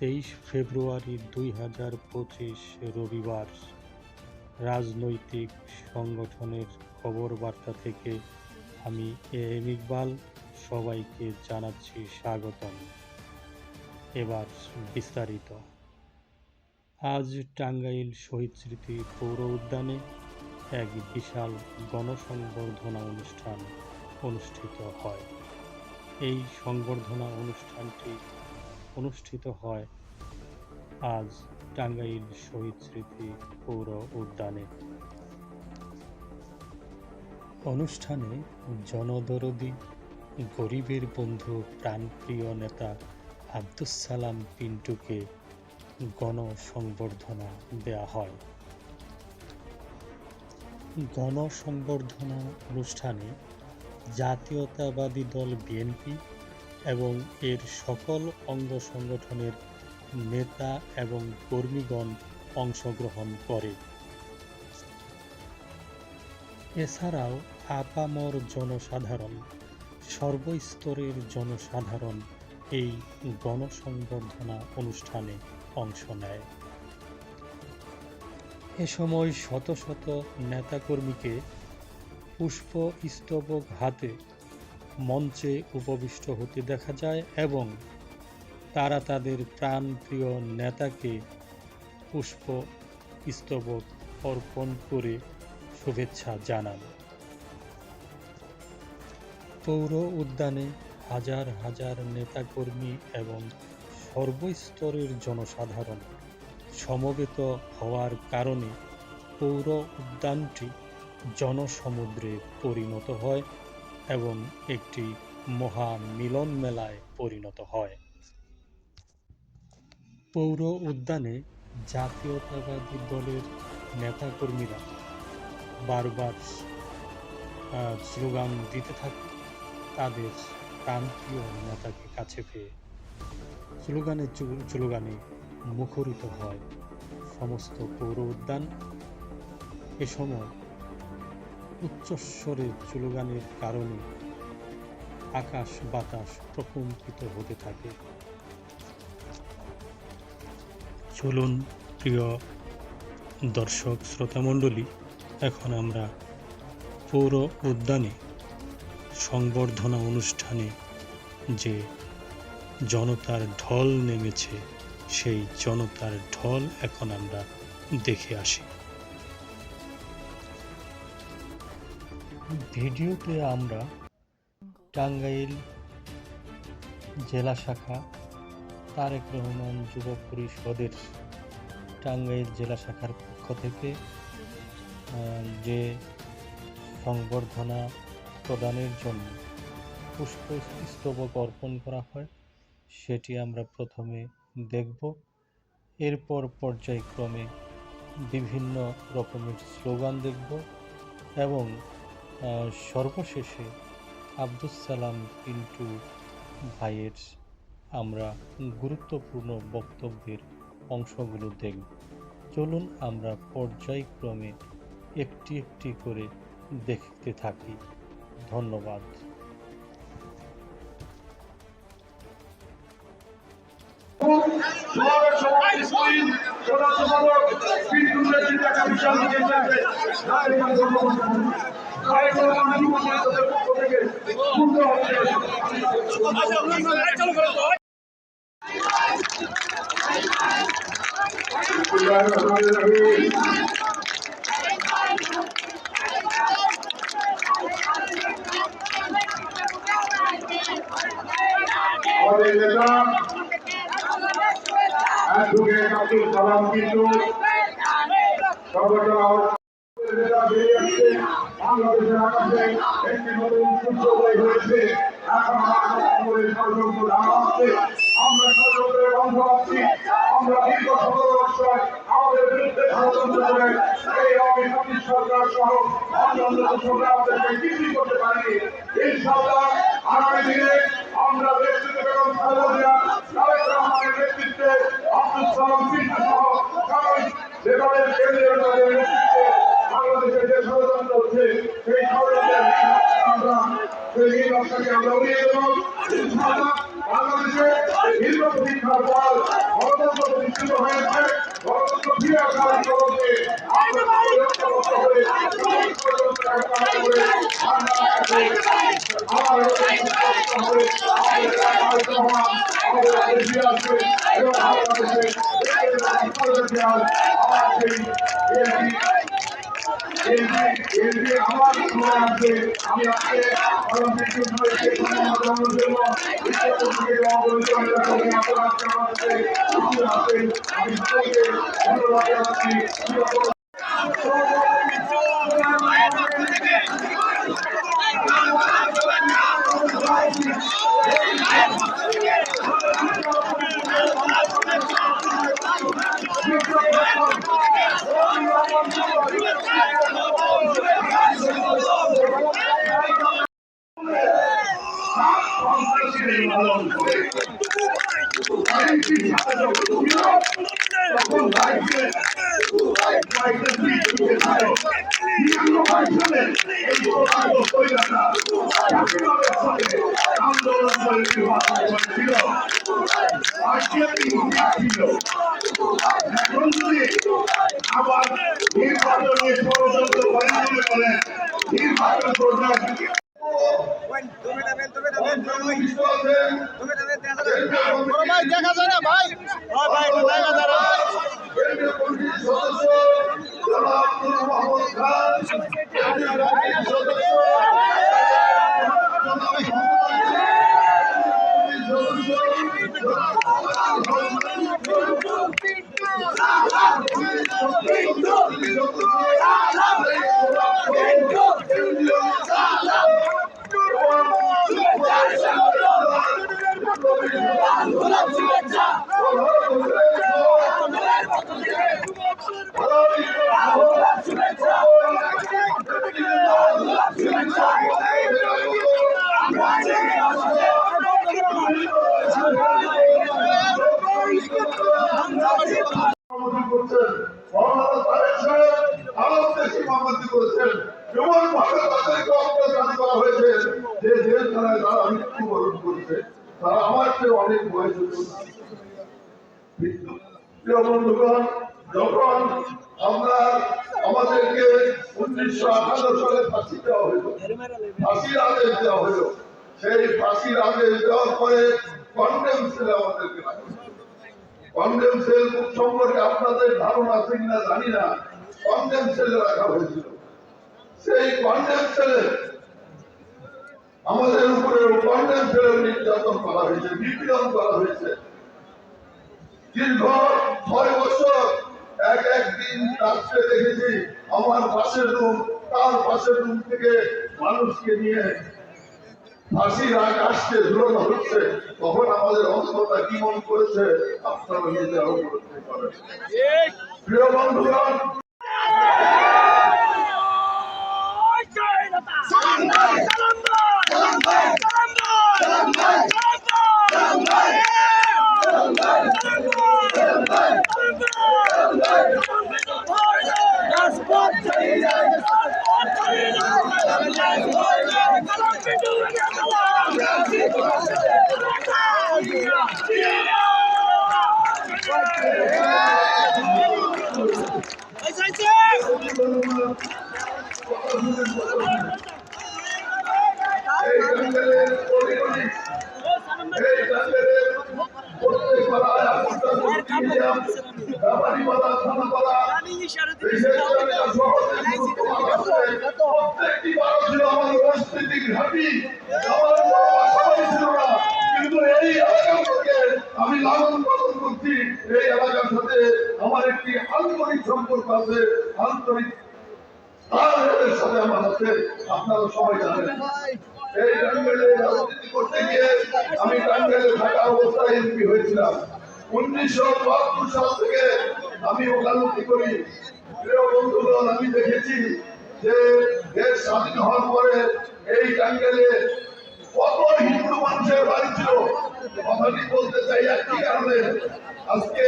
23 ফেব্রুয়ারি 2025 রবিবার। রাজনৈতিক সংগঠনের খবর বার্তা থেকে আমি AM ইকবাল সবাইকে জানাচ্ছি স্বাগতম। এবার বিস্তারিত। আজ টাঙ্গাইল শহীদ স্মৃতি পৌর উদ্যানে এক বিশাল গণসংবর্ধনা অনুষ্ঠান অনুষ্ঠিত হয়। এই সংবর্ধনা অনুষ্ঠানটি অনুষ্ঠিত হয় আজ টাঙ্গাইল শহীদ স্মৃতি পৌর উদ্যানে। অনুষ্ঠানে জনদরদী, গরিবের বন্ধু, প্রাণপ্রিয় নেতা আব্দুস সালাম পিন্টুকে গণসংবর্ধনা দেয়া হয়। গণসংবর্ধনা অনুষ্ঠানে জাতীয়তাবাদী দল বিএনপি এবং এর সকল অঙ্গ সংগঠনের নেতা এবং কর্মীগণ অংশগ্রহণ করে। এছাড়াও আপামর জনসাধারণ, সর্বস্তরের জনসাধারণ এই গণসংবর্ধনা অনুষ্ঠানে অংশ নেয়। এ সময় শত শত নেতাকর্মীকে পুষ্পস্তবক হাতে মঞ্চে উপবিষ্ট হতে দেখা যায় এবং তারা তাদের প্রাণপ্রিয় নেতাকে পুষ্পস্তবক অর্পণ করে শুভেচ্ছা জানান। পৌর উদ্যানে হাজার হাজার নেতাকর্মী এবং সর্বস্তরের জনসাধারণ সমবেত হওয়ার কারণে পৌর উদ্যানটি জনসমুদ্রে পরিণত হয় এবং একটি মহা মিলন মেলায় পরিণত হয়। পৌর উদ্যানে জাতীয়তাবাদী দলের নেতাকর্মীরা বারবার স্লোগান দিতে থাকে তাদের প্রাণপ্রিয় নেতাকে কাছে পেয়ে। স্লোগানে মুখরিত হয় সমস্ত পৌর উদ্যান। এ সময় উচ্চস্বরে স্লোগানের কারণে আকাশ বাতাস প্রকম্পিত হতে থাকে। চলুন প্রিয় দর্শক শ্রোতামণ্ডলী, এখন আমরা পৌর উদ্যানে সংবর্ধনা অনুষ্ঠানে যে জনতার ঢল নেমেছে সেই জনতার ঢল এখন আমরা দেখে আসি। ভিডিওতে আমরা টাঙ্গাইল জেলা শাখা তারেক রহমান যুব পরিষদের টাঙ্গাইল জেলা শাখার পক্ষ থেকে যে সংবর্ধনা প্রদানের জন্য পুষ্পস্তবক অর্পণ করা হয় সেটি আমরা প্রথমে দেখব। এরপর পর্যায়ক্রমে বিভিন্ন রকমের স্লোগান দেখব এবং সর্বশেষে আব্দুস সালাম পিন্টু ভাইয়ের আমরা গুরুত্বপূর্ণ বক্তব্যের অংশগুলো দেখব। চলুন আমরা পর্যায়ক্রমে একটি একটি করে দেখতে থাকি। ধন্যবাদ। আমাদের নেতা অ্যাডভোকেট আব্দুল সালাম পিন্টু বাংলাদেশের আকাশে একটি নতুন সূর্যোদয় হয়েছে। এখন আমাদের ষড়যন্ত্র ধারা হচ্ছে, আমরা ষড়যন্ত্রের বন্ধ পাচ্ছি। আমরা দীর্ঘ 17 বছর আমাদের বিরুদ্ধে ষড়যন্ত্র করে এই আওয়ামী সরকার সহ অন্যান্য সরকার আমাদেরকে কিছুই করতে পারেনি। ইনশাআল্লাহ আগামী দিনে আমরা দেশটিতে বেগম খালেদা জিয়া, তারেক রহমানের নেতৃত্বে, আব্দুস সালাম পিন্টু সহ সবাই যেভাবে কেন্দ্রীয় নেতৃত্বে বাংলাদেশের যে ষড়যন্ত্র হচ্ছে সেই ষড়যন্ত্রের আমরা সেই নকশাকে আমরা উড়িয়ে দেব। ইনশাআল্লাহ বাংলাদেশে দীর্ঘ প্রতীক্ষার পর আমার হবে আমাদের দেশে আসবে এবং বাংলাদেশে আমার সেই আমার সময় আসবে আমি আজকে অলিম্পিক আমি সকলকে ধন্যবাদ জানাচ্ছি। এখন যদি আবার নির্বাচনে ষড়যন্ত্র করেন নির্বাচন করবেন দেখা যায় না ভাই দেখা যায় না সদস্য আব্দুল মোহাম্মদ খান সদস্য তারা আমার চেয়ে অনেক বয়স বন্ধুগণ যখন আমরা আমাদেরকে 1958 সালে ফাঁসি দেওয়া হইল ফাঁসির আদেশ দেওয়া হইল সেই ফাঁসির আদেশ দেওয়ার পরে কন্ডেম সেলে আমাদেরকে কন্ডেম সেল সম্পর্কে আপনাদের ধারণা আছে কিনা জানি না কন্ডেম সেলে রাখা হয়েছিল সেই কন্ডেম সেলে আমাদের উপরে কন্ডেম সেলে নির্যাতন করা হয়েছে নিপীড়ন করা হয়েছে দীর্ঘ 6 বছর একদিন রাত্রে দেখেছি আমার পাশের রুম তার পাশের রুম থেকে মানুষকে নিয়ে ফাঁসির আকাশকে ঝুলানো হচ্ছে তখন আমাদের অন্তরটা কি মন করেছে আপনারা নিজে আরো করতে পারেন প্রিয় বন্ধুগণ প্রত্যেকটি মানুষ ছিল আমাদের অস্তিত্বিক ঘাঁটি কিন্তু এই এলাকার থেকে আমি লালন পালন করছি এই এলাকার সাথে আমার একটি আন্তরিক সম্পর্ক আছে আন্তরিক তাদের সাথে আমার আছে আপনারা সবাই জানেন এই টাঙ্গাইলে রাজনীতি করতে গিয়ে আমি টাঙ্গাইলে থাকা অবস্থায় এমপি হয়েছিলাম 1972 সাল থেকে আমি ওকালতি করি প্রিয় বন্ধুগণ আমি দেখেছি যে দেশ স্বাধীন হওয়ার পরে এই টাঙ্গাইলে কত হিন্দু মানুষের বাড়ি ছিল কথাটি বলতে চাই একটি কারণে আজকে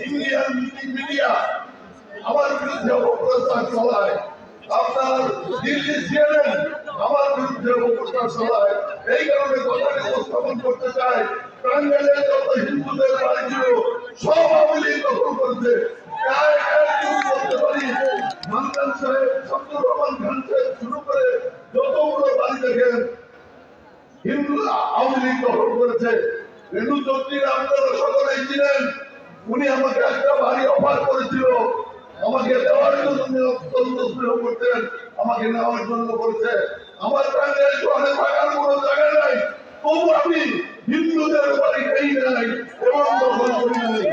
ইন্ডিয়ান মিডিয়া আমার বিরুদ্ধে অপপ্রচার চালায় আপনার দিল্লি সিএনএন আমার বিরুদ্ধে অপপ্রচার চালায় এই কারণে কথাটি উপস্থাপন করতে চাই টাঙ্গাইলে যত হিন্দুদের বাড়ি ছিল সব আওয়ামী লীগ দখল করেছে বলতে পারি মান্নান সাহেব শামসুর রহমান খান থেকে শুরু করে যতগুলো বাড়ি দেখে হিন্দুরা আওয়ামী লীগ দখল করেছে। রেণু চৌধুরীর আপনারা সকলেই ছিলেন, উনি আমাকে একটা ভারী অফার করেছিল, আমাকে দেওয়ার জন্য অত্যন্ত স্নেহ করতেন, আমাকে নেওয়ার জন্য করেছে। আমার প্রাণের শহরে থাকার কোনো জায়গা নাই, তবু আমি হিন্দুদের বাড়ি খাই নাই এবং দখল করি নাই।